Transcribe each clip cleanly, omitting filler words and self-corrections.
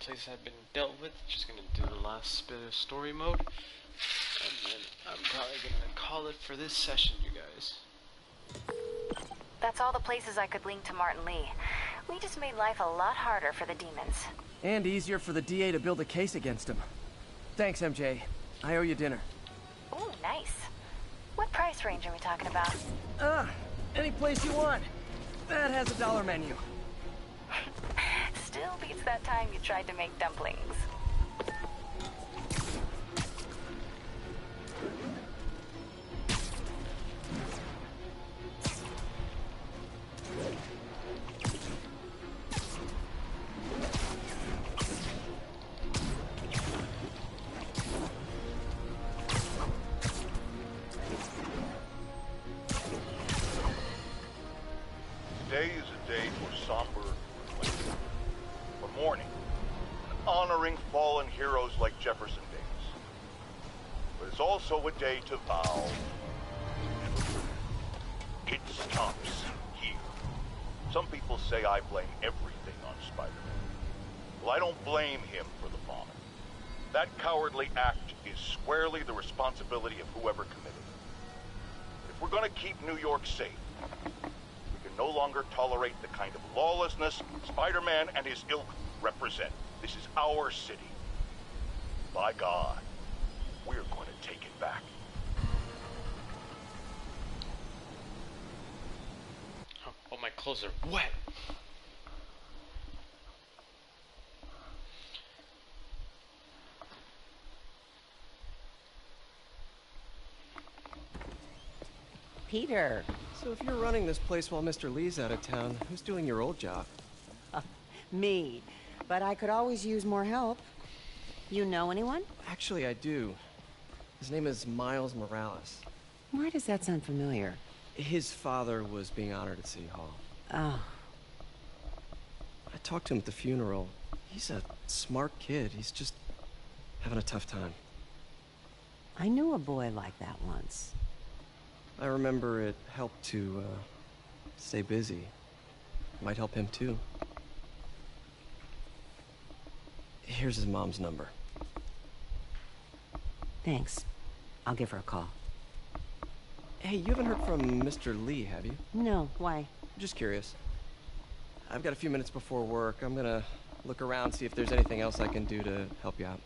places have been dealt with. Just gonna do the last bit of story mode, and then I'm probably gonna call it for this session, you guys. That's all the places I could link to Martin Lee. We just made life a lot harder for the demons. And easier for the DA to build a case against him. Thanks, MJ. I owe you dinner. Ooh, nice. What price range are we talking about? Any place you want. That has a dollar menu. Still beats that time you tried to make dumplings. Today is a day for somber reflection, for mourning, and honoring fallen heroes like Jefferson Davis. But it's also a day to vow it stops here. Some people say I blame everything on Spider-Man. Well, I don't blame him for the bombing. That cowardly act is squarely the responsibility of whoever committed it. If we're gonna keep New York safe, no longer tolerate the kind of lawlessness Spider-Man and his ilk represent. This is our city. By God, we're going to take it back. Oh, my clothes are wet. Peter. So if you're running this place while Mr. Lee's out of town, who's doing your old job? Me. But I could always use more help. You know anyone? Actually, I do. His name is Miles Morales. Why does that sound familiar? His father was being honored at City Hall. Oh. I talked to him at the funeral. He's a smart kid. He's just having a tough time. I knew a boy like that once. I remember it helped to, stay busy. Might help him, too. Here's his mom's number. Thanks. I'll give her a call. Hey, you haven't heard from Mr. Lee, have you? No, why? Just curious. I've got a few minutes before work. I'm gonna look around, see if there's anything else I can do to help you out.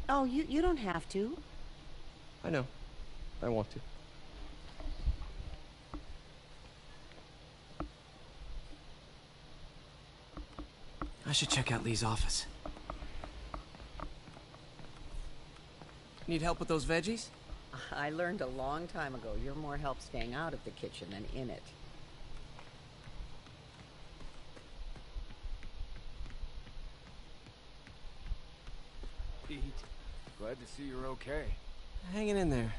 Oh, you don't have to. I know. I want to. I should check out Lee's office. Need help with those veggies? I learned a long time ago you're more help staying out of the kitchen than in it. Pete, glad to see you're okay. Hanging in there.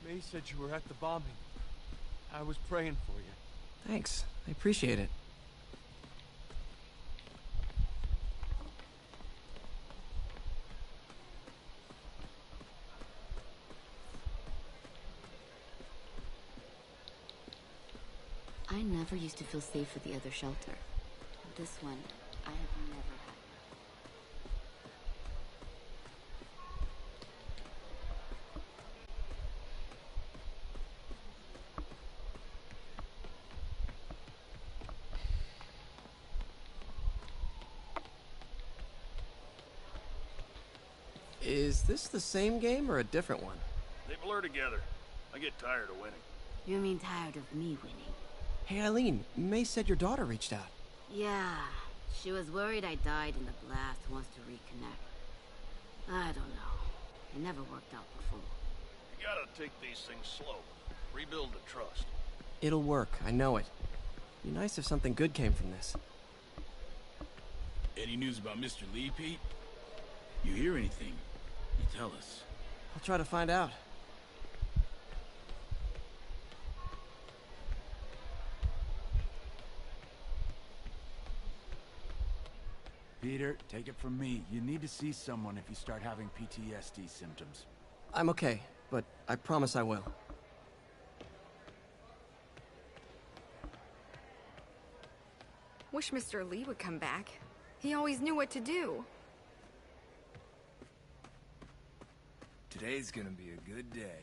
May said you were at the bombing. I was praying for you. Thanks. I appreciate it. I never used to feel safe at the other shelter. This one, I have never had. Is this the same game or a different one? They blur together. I get tired of winning. You mean tired of me winning? Hey, Eileen, May said your daughter reached out. Yeah, she was worried I died in the blast, wants to reconnect. I don't know. It never worked out before. You gotta take these things slow. Rebuild the trust. It'll work, I know it. Be nice if something good came from this. Any news about Mr. Lee, Pete? You hear anything? You tell us. I'll try to find out. Peter, take it from me. You need to see someone if you start having PTSD symptoms. I'm okay, but I promise I will. Wish Mr. Lee would come back. He always knew what to do. Today's gonna be a good day.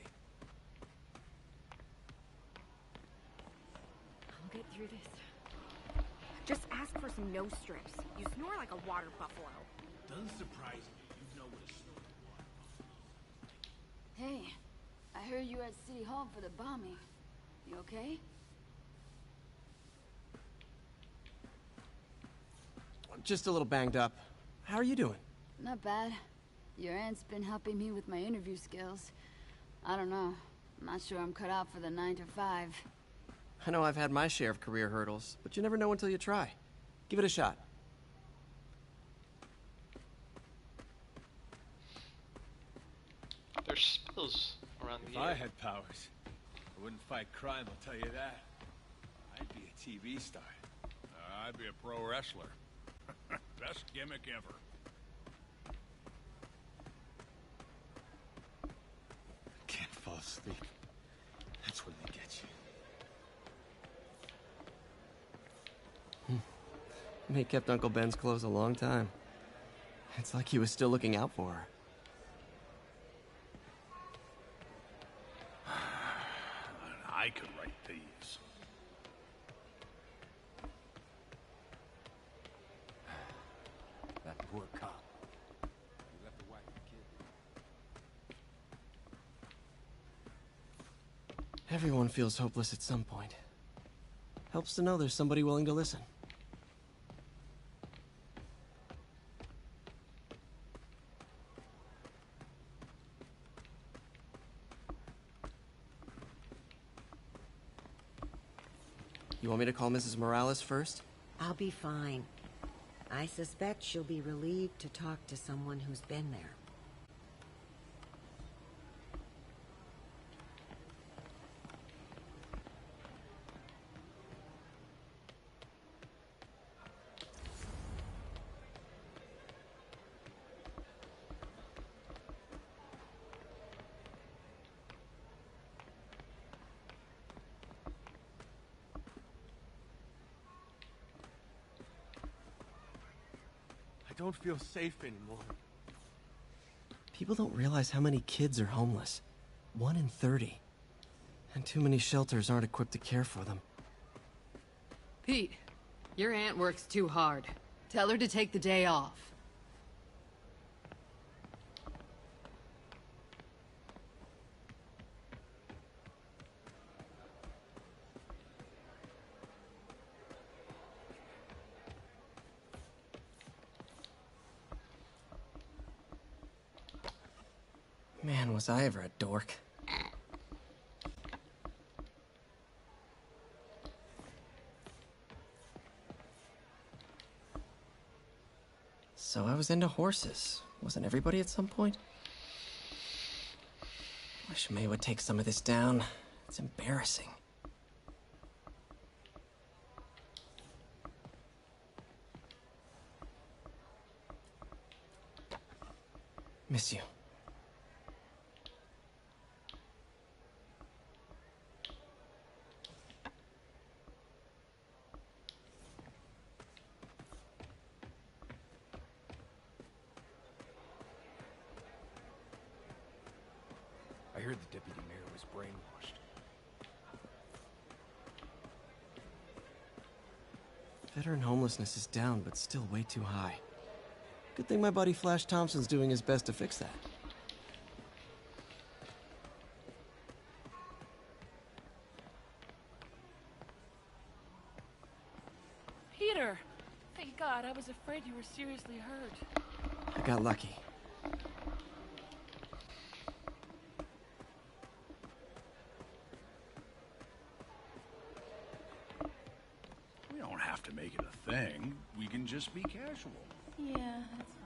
I'll get through this. Just ask for some nose strips. You snore like a water buffalo. Doesn't surprise me. You know what a story. Hey, I heard you were at City Hall for the bombing. You okay? I'm just a little banged up. How are you doing? Not bad. Your aunt's been helping me with my interview skills. I don't know. I'm not sure I'm cut out for the 9 to 5. I know I've had my share of career hurdles, but you never know until you try. Give it a shot. There's spills around the If air. I had powers, I wouldn't fight crime, I'll tell you that. I'd be a TV star. I'd be a pro wrestler. Best gimmick ever. Can't fall asleep. That's when they get you. May kept Uncle Ben's clothes a long time. It's like he was still looking out for her. I could write these. That poor cop. He left the wife and kid. Everyone feels hopeless at some point. Helps to know there's somebody willing to listen. You want me to call Mrs. Morales first? I'll be fine. I suspect she'll be relieved to talk to someone who's been there. I don't feel safe anymore. People don't realize how many kids are homeless. 1 in 30. And too many shelters aren't equipped to care for them. Pete, your aunt works too hard. Tell her to take the day off. Man, was I ever a dork. So I was into horses. Wasn't everybody at some point? Wish May would take some of this down. It's embarrassing. Miss you. I heard the deputy mayor was brainwashed. Veteran homelessness is down, but still way too high. Good thing my buddy Flash Thompson's doing his best to fix that. Peter! Thank God, I was afraid you were seriously hurt. I got lucky. We don't have to make it a thing. We can just be casual. Yeah, that's fine.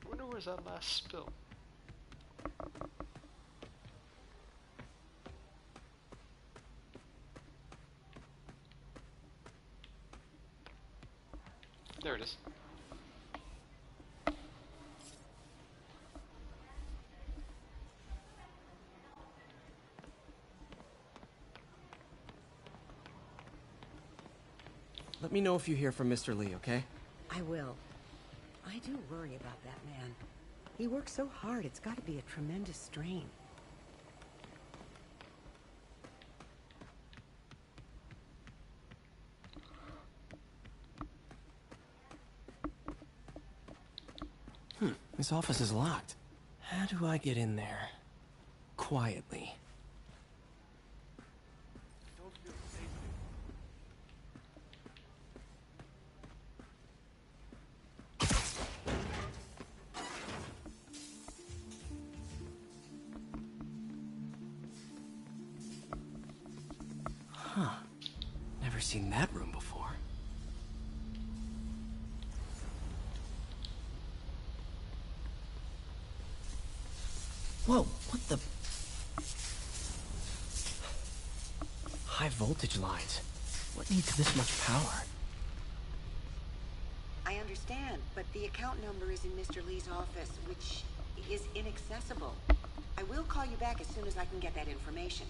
Where was that last spill? There it is. Let me know if you hear from Mr. Lee, okay? I will. I do worry about that man. He works so hard, it's got to be a tremendous strain. This office is locked. How do I get in there? Quietly. Huh. Never seen that room before. Whoa, what the... High voltage lines. What needs this much power? I understand, but the account number is in Mr. Lee's office, which is inaccessible. I will call you back as soon as I can get that information.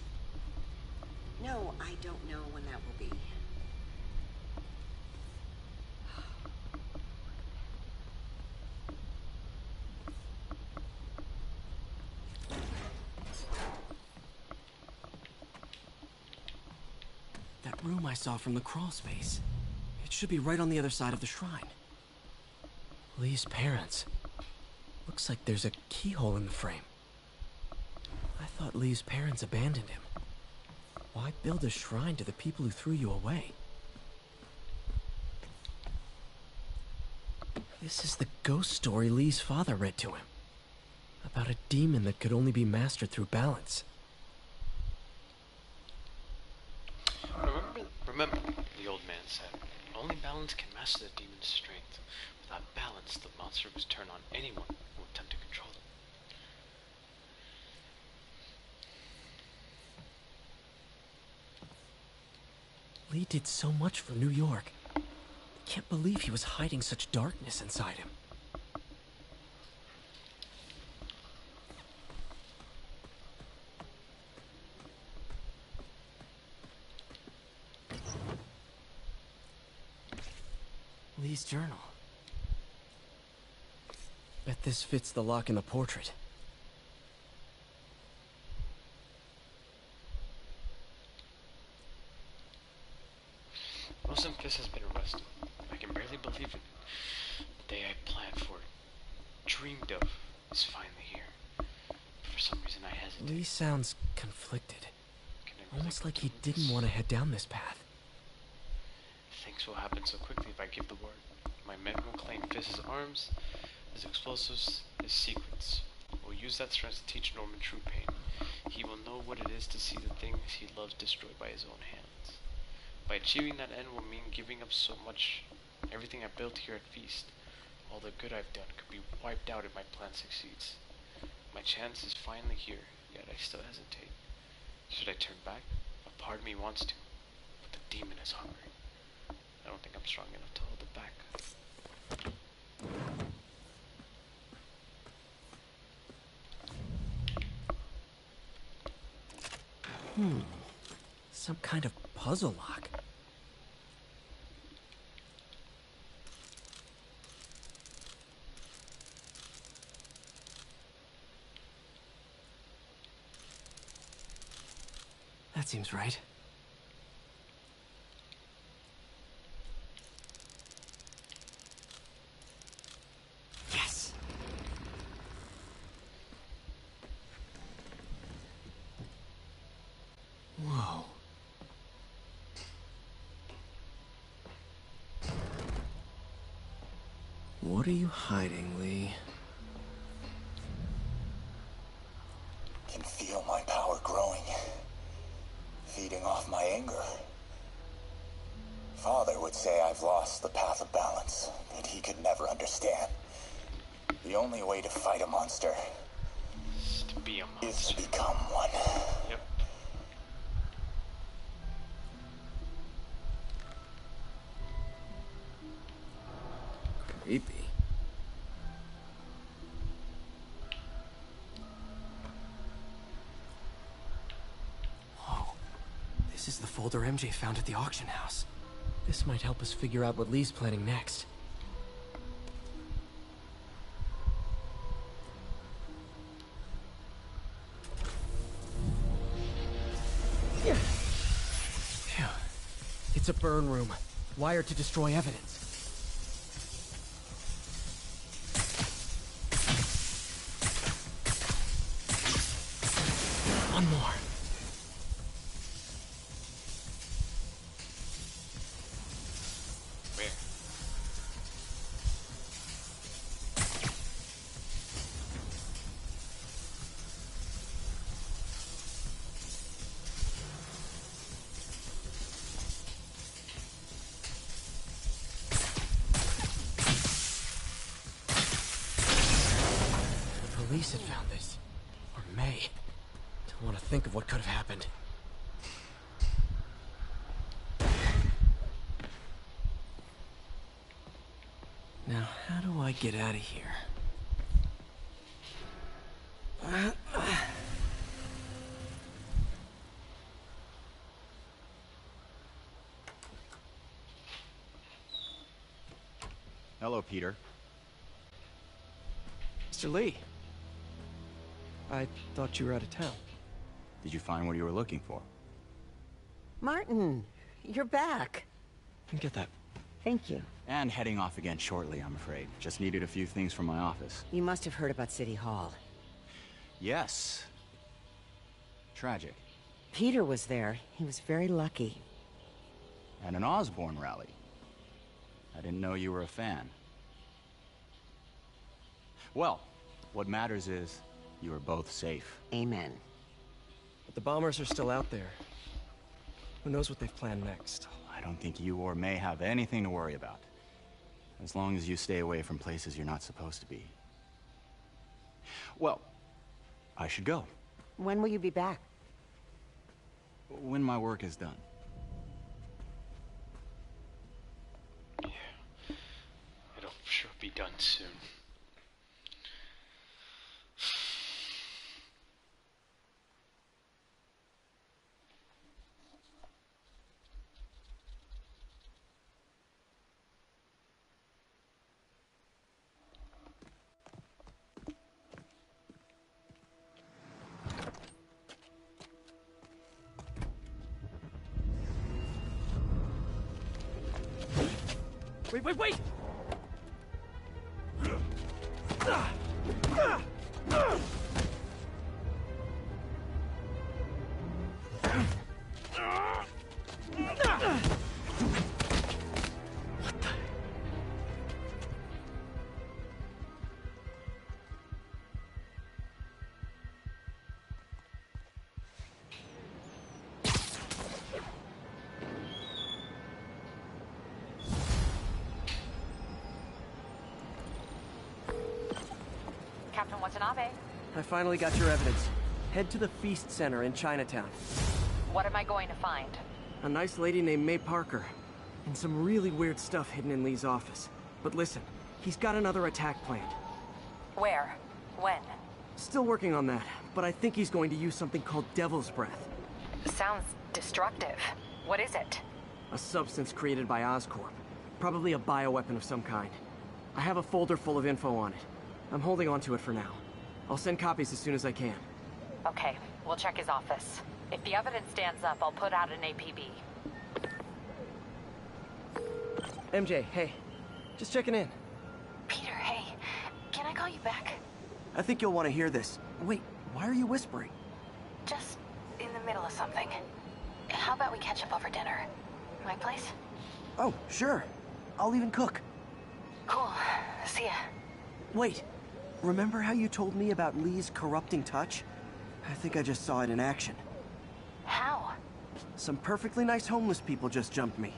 No, I don't know when that will be. That room I saw from the crawl space. It should be right on the other side of the shrine. Lee's parents. Looks like there's a keyhole in the frame. I thought Lee's parents abandoned him. Why build a shrine to the people who threw you away? This is the ghost story Lee's father read to him. About a demon that could only be mastered through balance. Remember, the old man said, only balance can master the demon's strength. Without balance, the monster will turn on anyone who attempt to control them. Lee did so much for New York. I can't believe he was hiding such darkness inside him. Lee's journal. Bet this fits the lock in the portrait. Wilson Fisk has been arrested. I can barely believe it. The day I planned for, dreamed of, is finally here. For some reason I hesitate. Lee sounds conflicted. Almost like he didn't want to head down this path. Things will happen so quickly if I give the word. My men will claim Fisk's arms, his explosives, his secrets. We'll use that strength to teach Norman true pain. He will know what it is to see the things he loves destroyed by his own hands. By achieving that end will mean giving up so much. Everything I built here at Feast, all the good I've done, could be wiped out if my plan succeeds. My chance is finally here, yet I still hesitate. Should I turn back? A part of me wants to, but the demon is hungry. I don't think I'm strong enough to hold it back. Some kind of puzzle lock. That seems right. Yes! Whoa. What are you hiding, Lee? Can feel my power growing, feeding off my anger. Father would say I've lost the path of balance, that he could never understand. The only way to fight a monster is to be a monster. Is to become one. Yep. Creepy. Whoa. This is the folder MJ found at the auction house. This might help us figure out what Lee's planning next. Phew. It's a burn room, wired to destroy evidence. One more. Where? The police had found this. Or may. Don't want to think of what could have happened. Now, how do I get out of here? Hello, Peter. Mr. Lee. I thought you were out of town. Did you find what you were looking for? Martin, you're back. Get that. Thank you. And heading off again shortly, I'm afraid. Just needed a few things from my office. You must have heard about City Hall. Yes. Tragic. Peter was there. He was very lucky. At an Osborne rally. I didn't know you were a fan. Well, what matters is you are both safe. Amen. But the bombers are still out there. Who knows what they've planned next? I don't think you or May have anything to worry about. As long as you stay away from places you're not supposed to be. Well, I should go. When will you be back? When my work is done. Yeah. It'll for sure be done soon. Wait! Captain Watanabe, I finally got your evidence. Head to the Feast Center in Chinatown. what am I going to find? A nice lady named May Parker. And some really weird stuff hidden in Lee's office. But listen, he's got another attack planned. Where? When? Still working on that, but I think he's going to use something called Devil's Breath. Sounds destructive. What is it? A substance created by Oscorp. Probably a bioweapon of some kind. I have a folder full of info on it. I'm holding on to it for now. I'll send copies as soon as I can. Okay, we'll check his office. If the evidence stands up, I'll put out an APB. MJ, hey. Just checking in. Peter, hey. Can I call you back? I think you'll want to hear this. Wait, why are you whispering? Just in the middle of something. How about we catch up over dinner? My place? Oh, sure. I'll even cook. Cool. See ya. Wait. Remember how you told me about Lee's corrupting touch? I think I just saw it in action. How? Some perfectly nice homeless people just jumped me.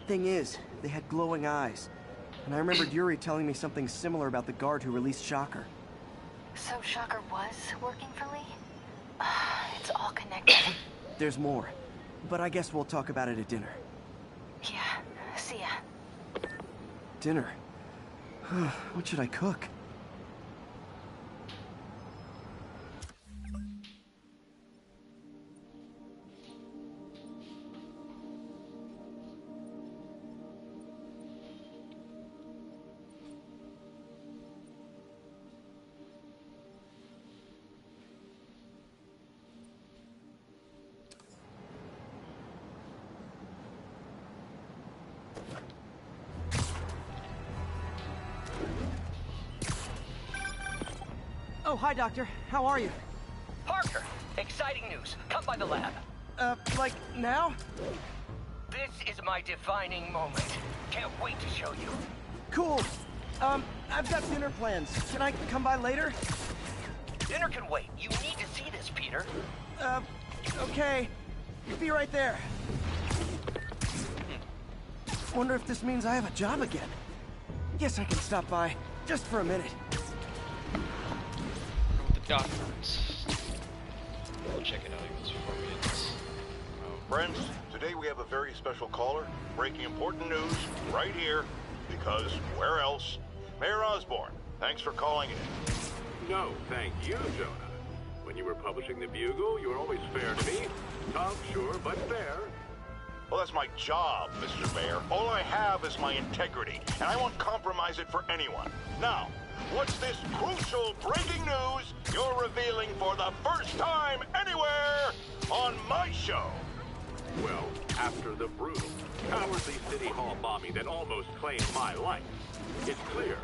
Thing is, they had glowing eyes. And I remembered Yuri telling me something similar about the guard who released Shocker. So Shocker was working for Lee? It's all connected. There's more. But I guess we'll talk about it at dinner. Yeah, see ya. Dinner? What should I cook? Oh, hi, Doctor. How are you? Parker, exciting news. Come by the lab. Like, now? This is my defining moment. Can't wait to show you. Cool. I've got dinner plans. Can I come by later? Dinner can wait. You need to see this, Peter. Okay. Be right there. Wonder if this means I have a job again. Guess I can stop by, just for a minute. The documents. We'll check it out in those 4 minutes. Friends, today we have a very special caller, breaking important news right here, because where else? Mayor Osborn, thanks for calling in. No, thank you, Jonah. When you were publishing the Bugle, you were always fair to me. Tough, sure, but fair. Well, that's my job, Mr. Mayor. All I have is my integrity, and I won't compromise it for anyone. Now, what's this crucial breaking news you're revealing for the first time anywhere on my show? Well, after the brutal, cowardly City Hall bombing that almost claimed my life, it's clear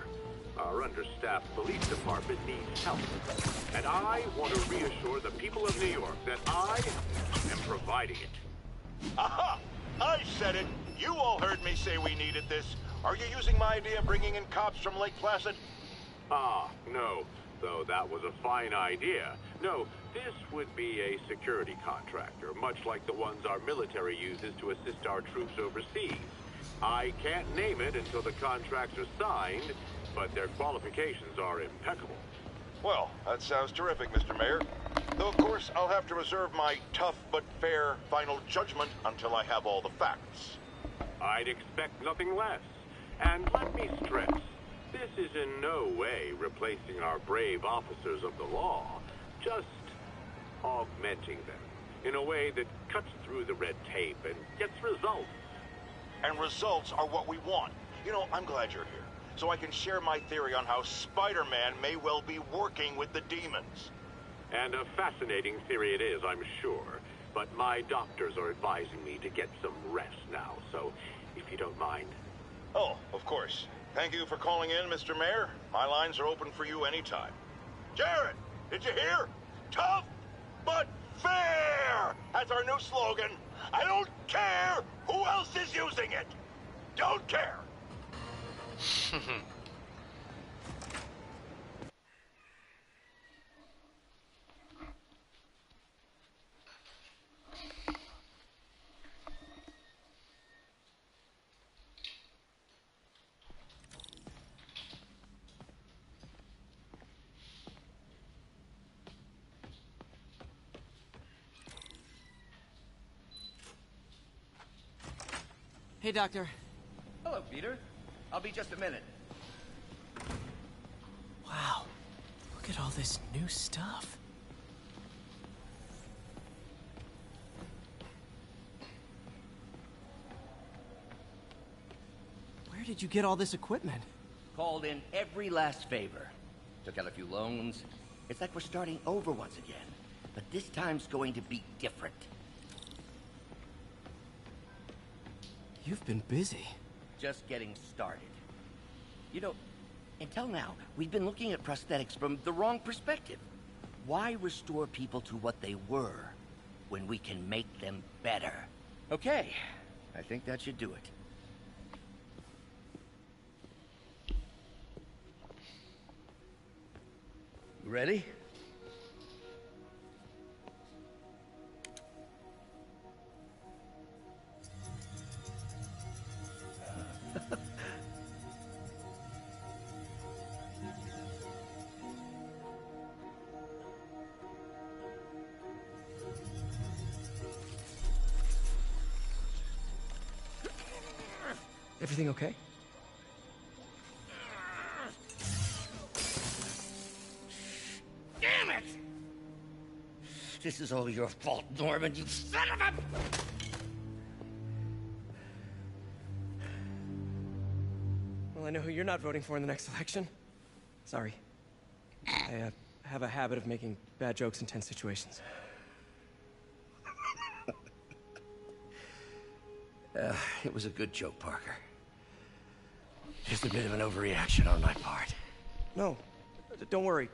our understaffed police department needs help. And I want to reassure the people of New York that I am providing it. Aha! I said it! You all heard me say we needed this. Are you using my idea of bringing in cops from Lake Placid? Ah, no. Though that was a fine idea. No, this would be a security contractor, much like the ones our military uses to assist our troops overseas. I can't name it until the contracts are signed, but their qualifications are impeccable. Well, that sounds terrific, Mr. Mayor. Though, of course, I'll have to reserve my tough but fair final judgment until I have all the facts. I'd expect nothing less. And let me stress, this is in no way replacing our brave officers of the law, just augmenting them in a way that cuts through the red tape and gets results. And results are what we want. You know, I'm glad you're here, so I can share my theory on how Spider-Man may well be working with the demons. And a fascinating theory it is, I'm sure. But my doctors are advising me to get some rest now, so if you don't mind. Oh, of course. Thank you for calling in, Mr. Mayor. My lines are open for you anytime. Jared, did you hear? Tough, but fair! That's our new slogan. I don't care who else is using it. Don't care. Hey, Doctor. Hello, Peter. I'll be just a minute. Wow. Look at all this new stuff. Where did you get all this equipment? Called in every last favor. Took out a few loans. It's like we're starting over once again. But this time's going to be different. You've been busy. Just getting started. You know, until now, we've been looking at prosthetics from the wrong perspective. Why restore people to what they were when we can make them better? Okay, I think that should do it. You ready? Everything okay? This is all your fault, Norman, you son of a... Well, I know who you're not voting for in the next election. Sorry. I have a habit of making bad jokes in tense situations. It was a good joke, Parker. Just a bit of an overreaction on my part. No, don't worry.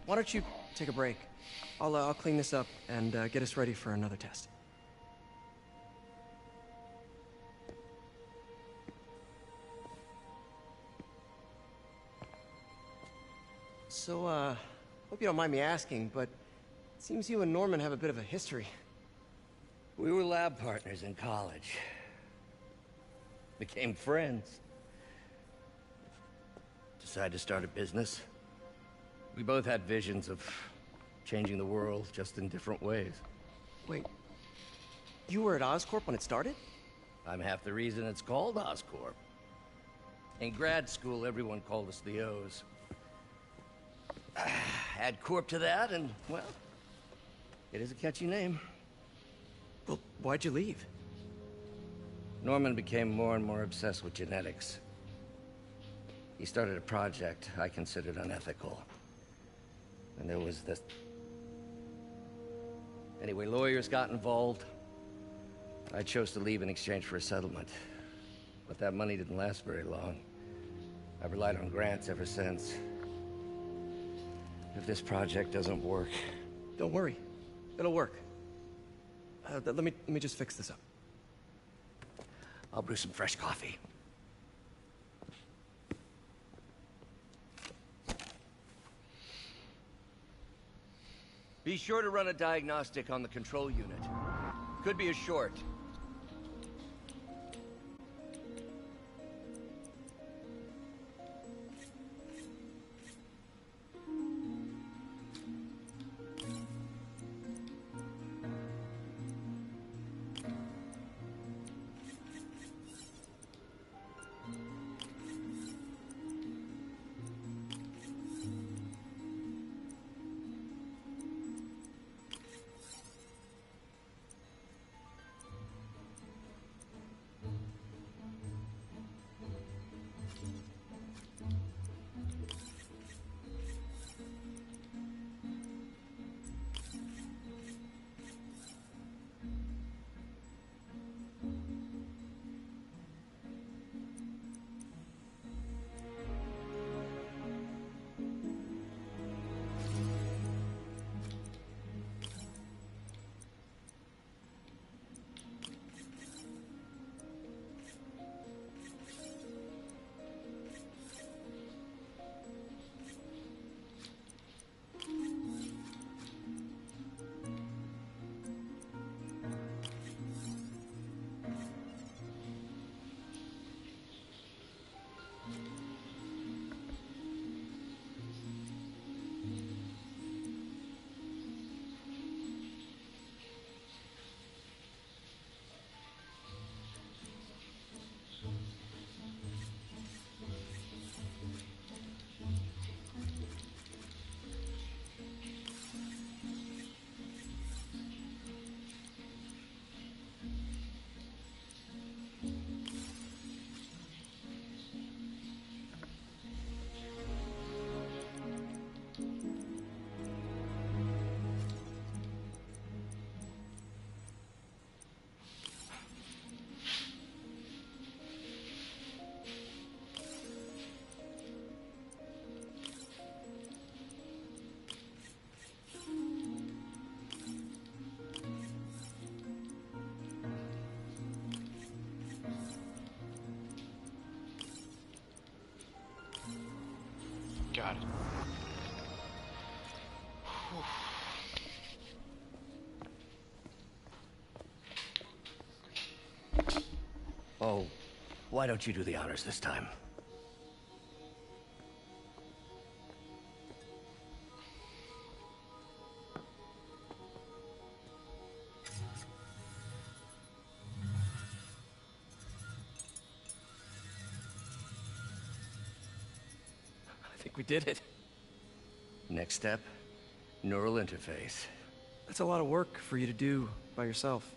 Why don't you take a break? I'll clean this up and get us ready for another test. So, hope you don't mind me asking, but it seems you and Norman have a bit of a history. We were lab partners in college. Became friends. Decided to start a business. We both had visions of changing the world, just in different ways. Wait, you were at Oscorp when it started? I'm half the reason it's called Oscorp. In grad school, everyone called us the O's. Add Corp to that, and, well, it is a catchy name. Well, why'd you leave? Norman became more and more obsessed with genetics. He started a project I considered unethical. And there was this... Anyway, lawyers got involved. I chose to leave in exchange for a settlement. But that money didn't last very long. I've relied on grants ever since. If this project doesn't work... Don't worry. It'll work. Let me just fix this up. I'll brew some fresh coffee. Be sure to run a diagnostic on the control unit. Could be a short. Got it. Oh, why don't you do the honors this time? I think we did it. Next step, neural interface. That's a lot of work for you to do by yourself.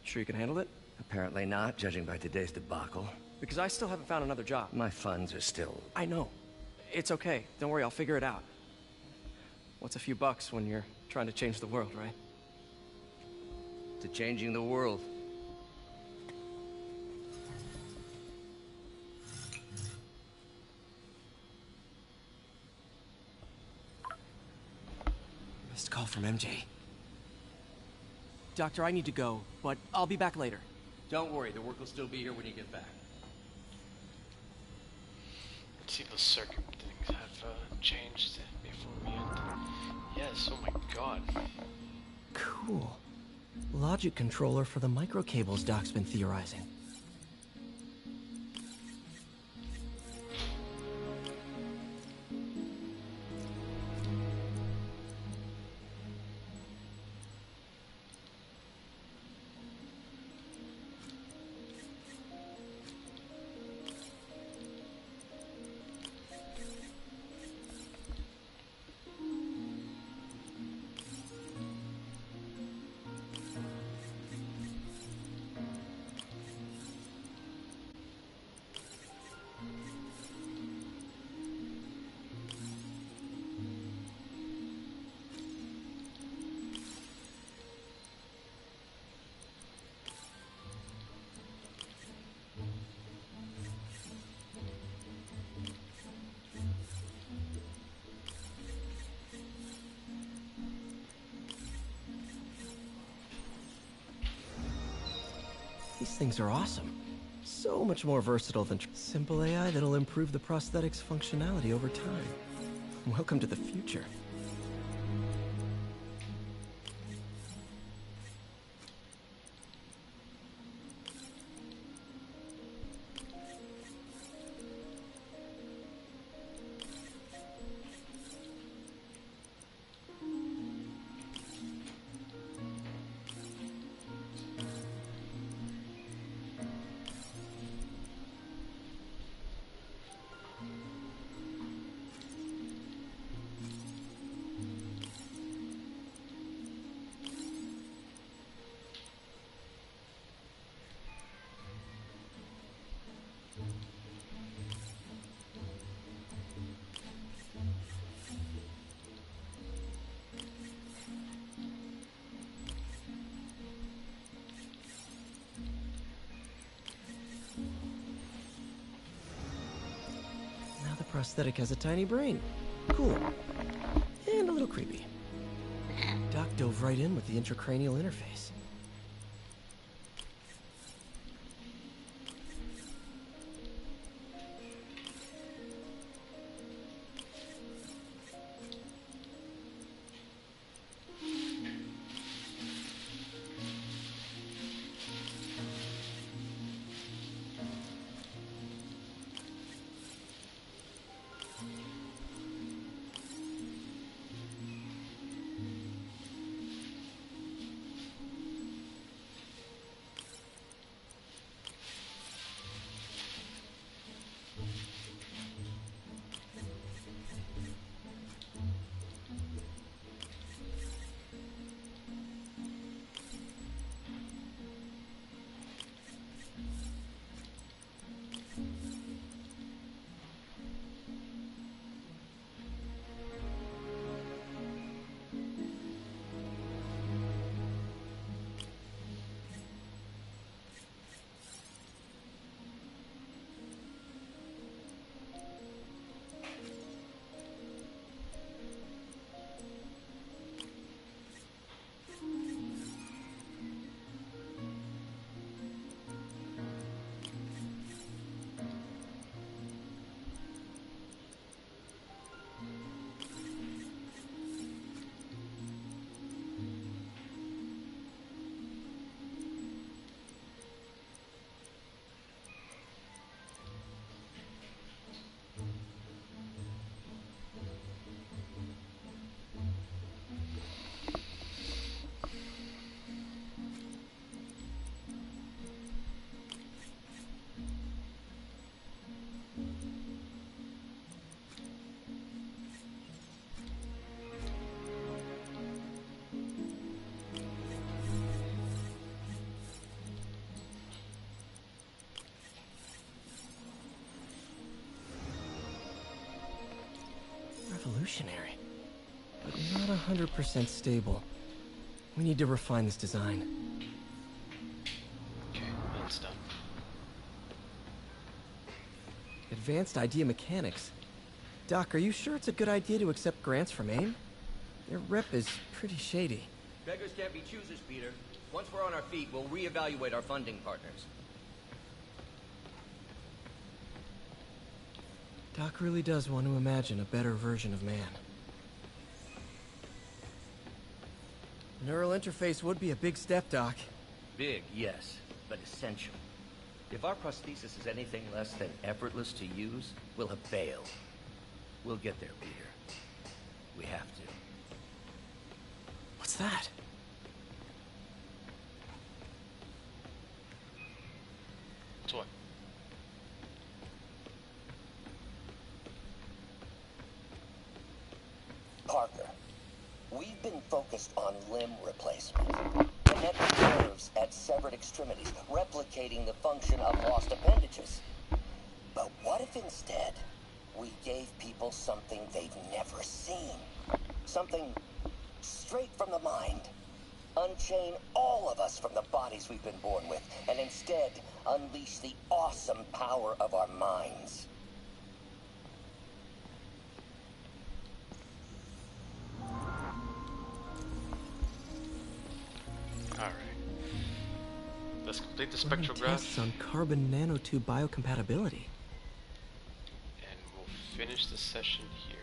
Sure you can handle it? Apparently not, judging by today's debacle. Because I still haven't found another job. My funds are still... I know. It's okay. Don't worry, I'll figure it out. What's a few bucks when you're trying to change the world, right? To changing the world. Missed call from MJ. Doctor, I need to go, but I'll be back later. Don't worry, the work will still be here when you get back. Let's see if the circuit things have changed before we end. Yes, oh my god. Cool. Logic controller for the microcables Doc's been theorizing. These things are awesome. So much more versatile than simple AI that'll improve the prosthetics functionality over time. Welcome to the future. Now the prosthetic has a tiny brain. Cool. And a little creepy. Doc dove right in with the intracranial interface. revolutionary, but not 100% stable. We need to refine this design. Okay, that's done. Advanced idea mechanics. Doc, are you sure it's a good idea to accept grants from AIM? Their rep is pretty shady. Beggars can't be choosers, Peter. Once we're on our feet, we'll reevaluate our funding partners. Doc really does want to imagine a better version of man. Neural interface would be a big step, Doc. Big, yes, but essential. If our prosthesis is anything less than effortless to use, we'll have failed. We'll get there, Peter. We have to. What's that? What's what? Parker, we've been focused on limb replacement. Connecting nerves at severed extremities, replicating the function of lost appendages. But what if instead we gave people something they've never seen? Something straight from the mind. Unchain all of us from the bodies we've been born with, and instead unleash the awesome power of our minds. Alright. Let's complete the Running spectrograph. tests on carbon nanotube biocompatibility. And we'll finish the session here.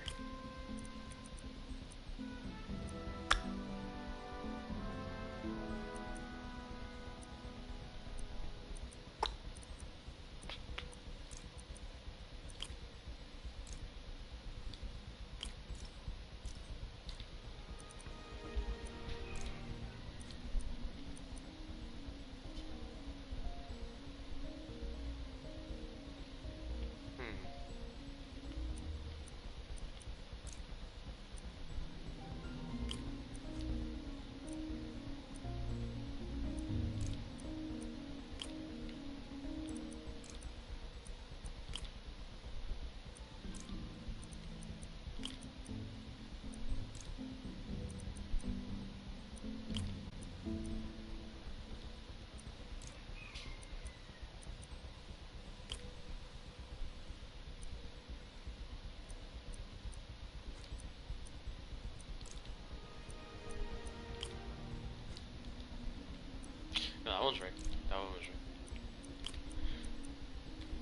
No, that one's right. That one was right.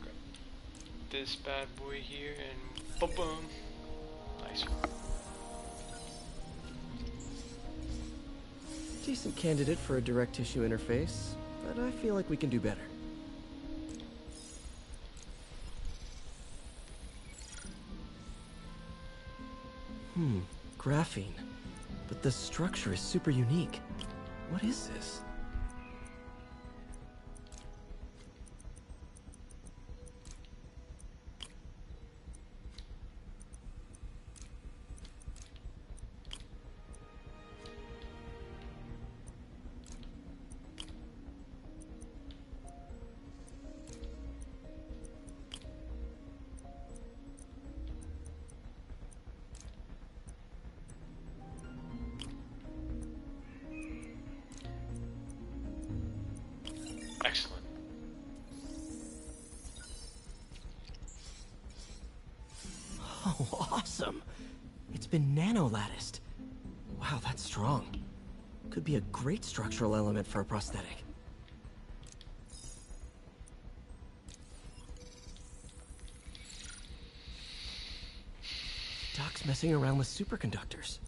Grab this bad boy here and boom boom. Nice. Decent candidate for a direct tissue interface, but I feel like we can do better. Graphene. But the structure is super unique. What is this? Excellent. Oh, awesome! It's been nano-latticed. Wow, that's strong. Could be a great structural element for a prosthetic. Doc's messing around with superconductors.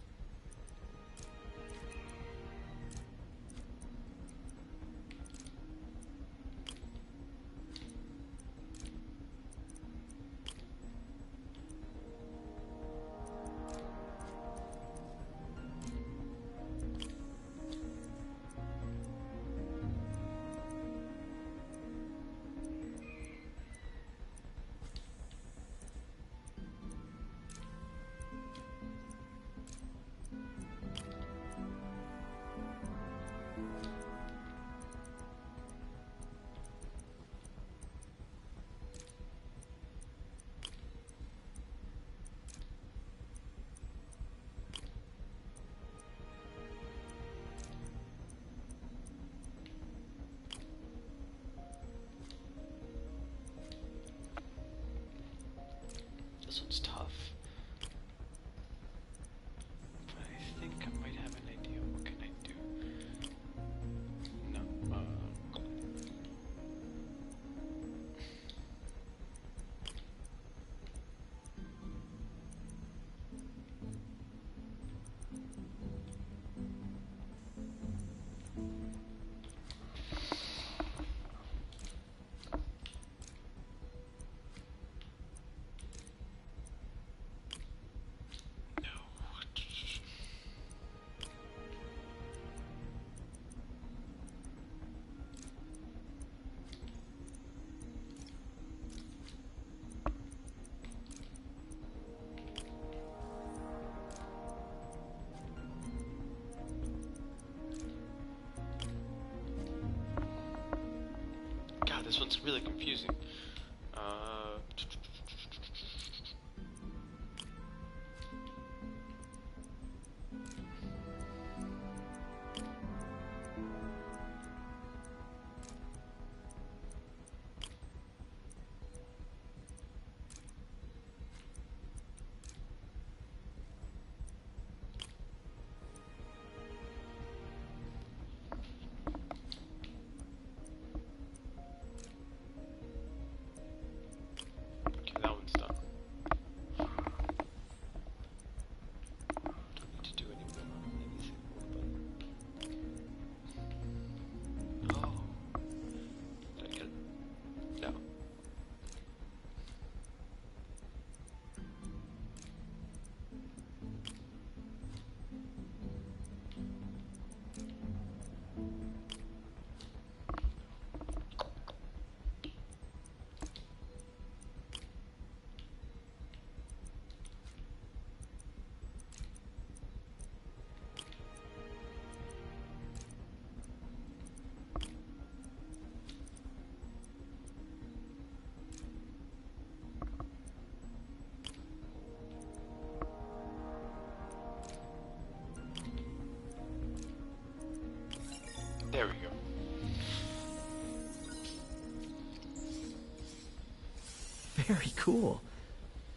This one's tough. But I think I might have an idea. What can I do? No. God, this one's really confusing. Okay, that one's done. Don't need to do anything more, but... Oh. Did I get it? No. There we go. Very cool.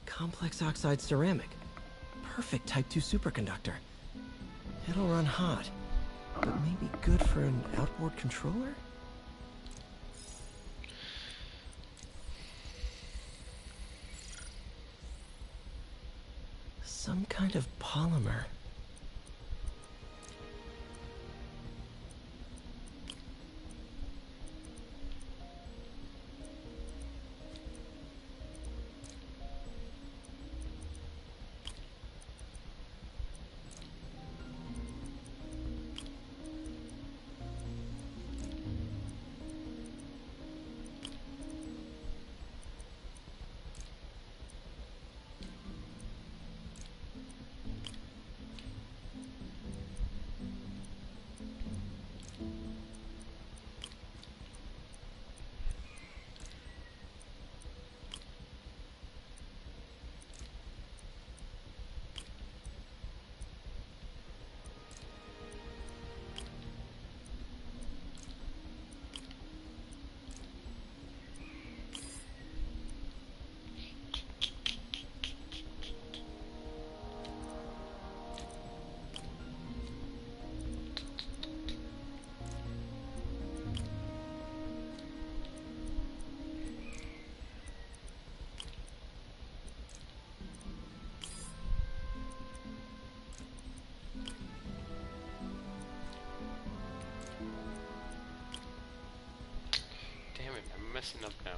Complex oxide ceramic. Perfect Type 2 superconductor. It'll run hot, but maybe good for an outboard controller? Some kind of polymer. Damn it, I'm messing up now.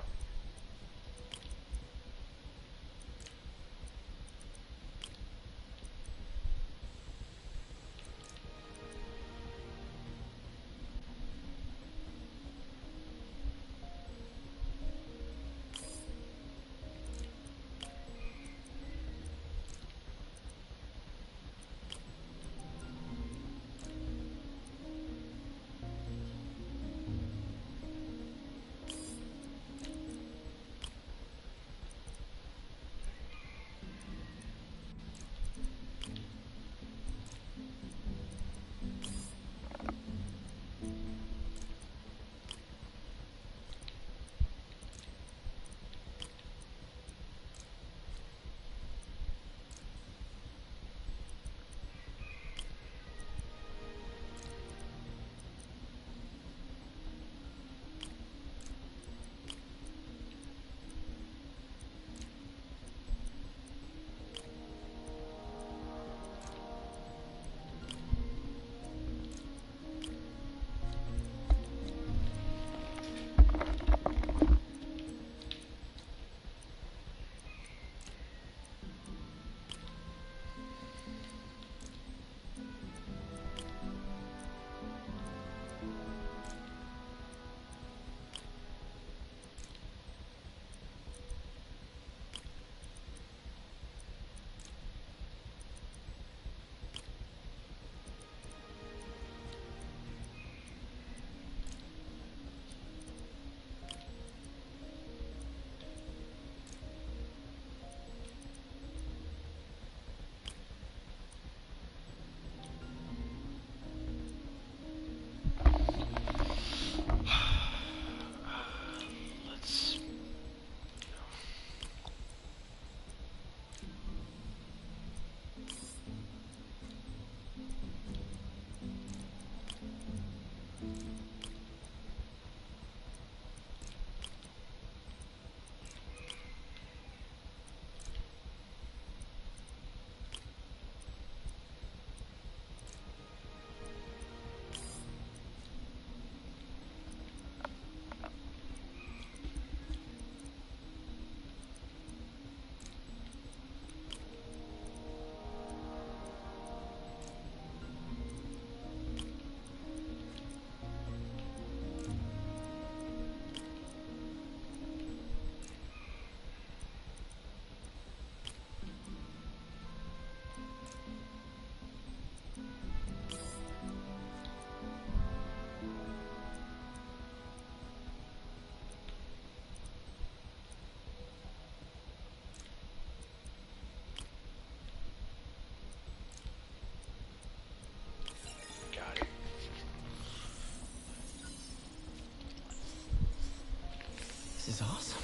is awesome.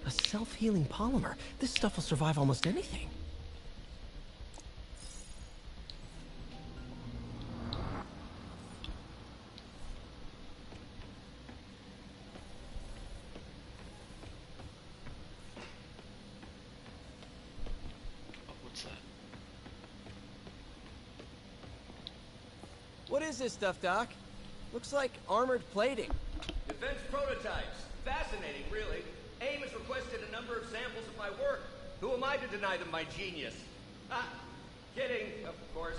A self-healing polymer. This stuff will survive almost anything. What's that? What is this stuff, Doc? Looks like armored plating. Defense prototypes. Fascinating, really. AIM has requested a number of samples of my work. Who am I to deny them my genius? Ah, kidding, of course.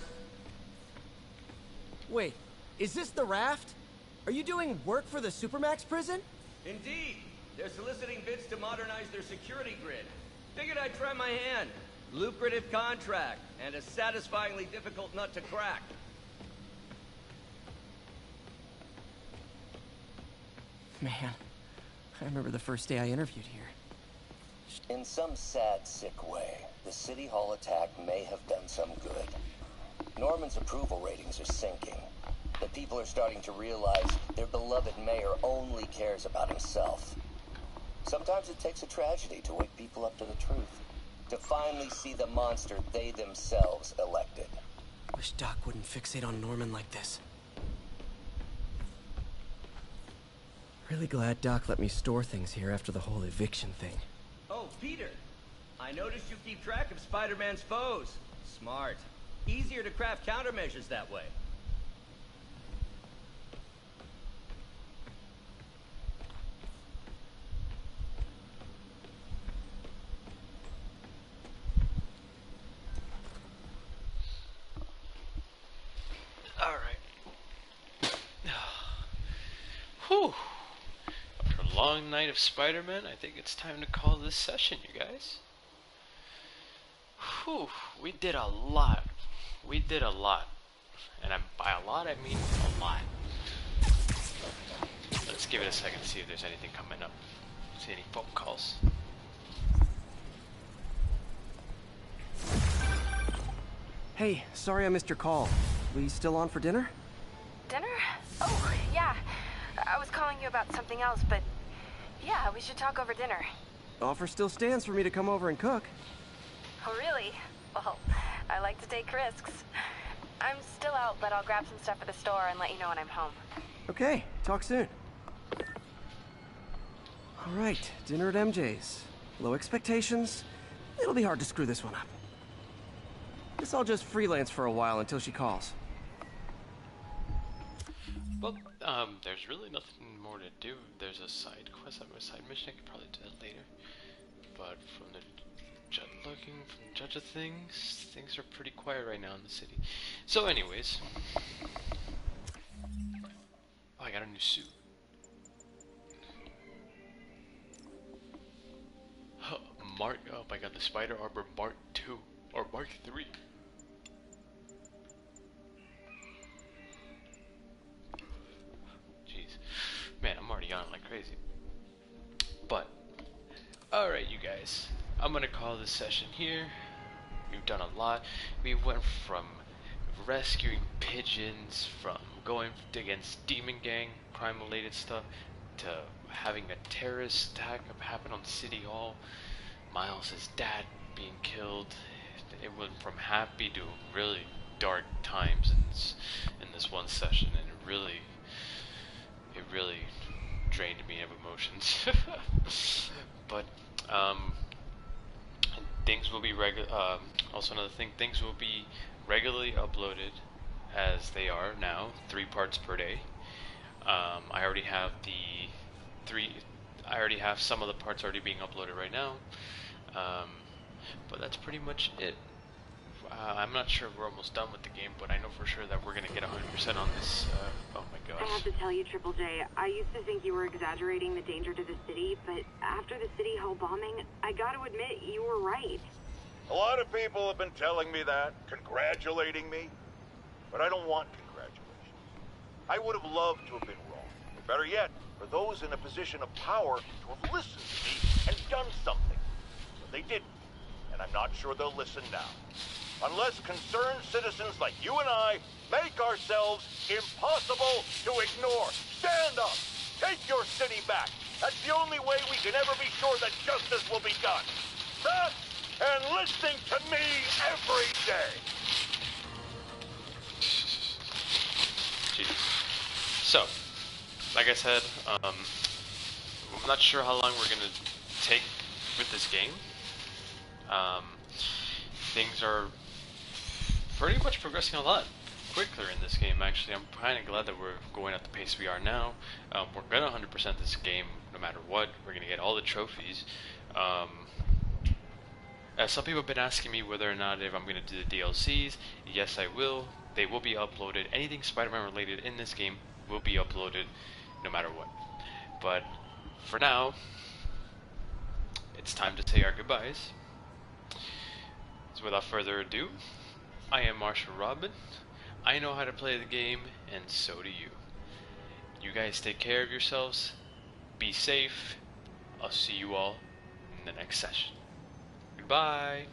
Wait, is this the raft? Are you doing work for the Supermax prison? Indeed. They're soliciting bids to modernize their security grid. Figured I'd try my hand. Lucrative contract, and a satisfyingly difficult nut to crack. Man, I remember the first day I interviewed here. In some sad, sick way, the City Hall attack may have done some good. Norman's approval ratings are sinking. The people are starting to realize their beloved mayor only cares about himself. Sometimes it takes a tragedy to wake people up to the truth. To finally see the monster they themselves elected. Wish Doc wouldn't fixate on Norman like this. Really glad Doc let me store things here after the whole eviction thing. Oh, Peter. I noticed you keep track of Spider-Man's foes. Smart. Easier to craft countermeasures that way. Whew. After a long night of Spider-Man, I think it's time to call this session, you guys. Whew. We did a lot. We did a lot. And by a lot, I mean a lot. Let's give it a second to see if there's anything coming up. See any phone calls. Hey, sorry I missed your call. We still on for dinner? Dinner? Oh, yeah. I was calling you about something else, but yeah, we should talk over dinner. Offer still stands for me to come over and cook. Oh, really? Well, I like to take risks. I'm still out, but I'll grab some stuff at the store and let you know when I'm home. Okay, talk soon. All right, dinner at MJ's. Low expectations. It'll be hard to screw this one up. Guess I'll just freelance for a while until she calls. Well, there's really nothing more to do. There's a side quest, a side mission. I could probably do that later. But from the looking from the judge of things, things are pretty quiet right now in the city. So, anyways, oh, I got a new suit. Oh my God, the Spider Arbor Mark II or Mark III. Man, I'm already on it like crazy. But, alright you guys, I'm gonna call this session here. We've done a lot. We went from rescuing pigeons, from going against Demon Gang, crime-related stuff, to having a terrorist attack happen on City Hall, Miles' dad being killed. It went from happy to really dark times in this one session, and it really drained me of emotions. But things will be also another thing, things will be regularly uploaded as they are now, 3 parts per day. I already have some of the parts already being uploaded right now. But that's pretty much it. I'm not sure we're almost done with the game, but I know for sure that we're gonna get 100% on this. Oh my gosh. I have to tell you, Triple J, I used to think you were exaggerating the danger to the city, but after the City Hall bombing, I gotta admit, you were right. A lot of people have been telling me that, congratulating me, but I don't want congratulations. I would have loved to have been wrong. Or better yet, for those in a position of power to have listened to me and done something. But they didn't, and I'm not sure they'll listen now. Unless concerned citizens like you and I make ourselves impossible to ignore. Stand up! Take your city back! That's the only way we can ever be sure that justice will be done. That and listening to me every day. Jesus. So, like I said, I'm not sure how long we're gonna take with this game. Things are pretty much progressing a lot quicker in this game, actually. I'm kind of glad that we're going at the pace we are now. We're gonna 100% this game no matter what. We're gonna get all the trophies. Some people have been asking me whether or not if I'm gonna do the DLCs. Yes, I will. They will be uploaded. Anything Spider-Man related in this game will be uploaded no matter what. But for now, it's time to say our goodbyes. So without further ado, I am Marshall Robin. I know how to play the game, and so do you. You guys take care of yourselves. Be safe. I'll see you all in the next session. Goodbye.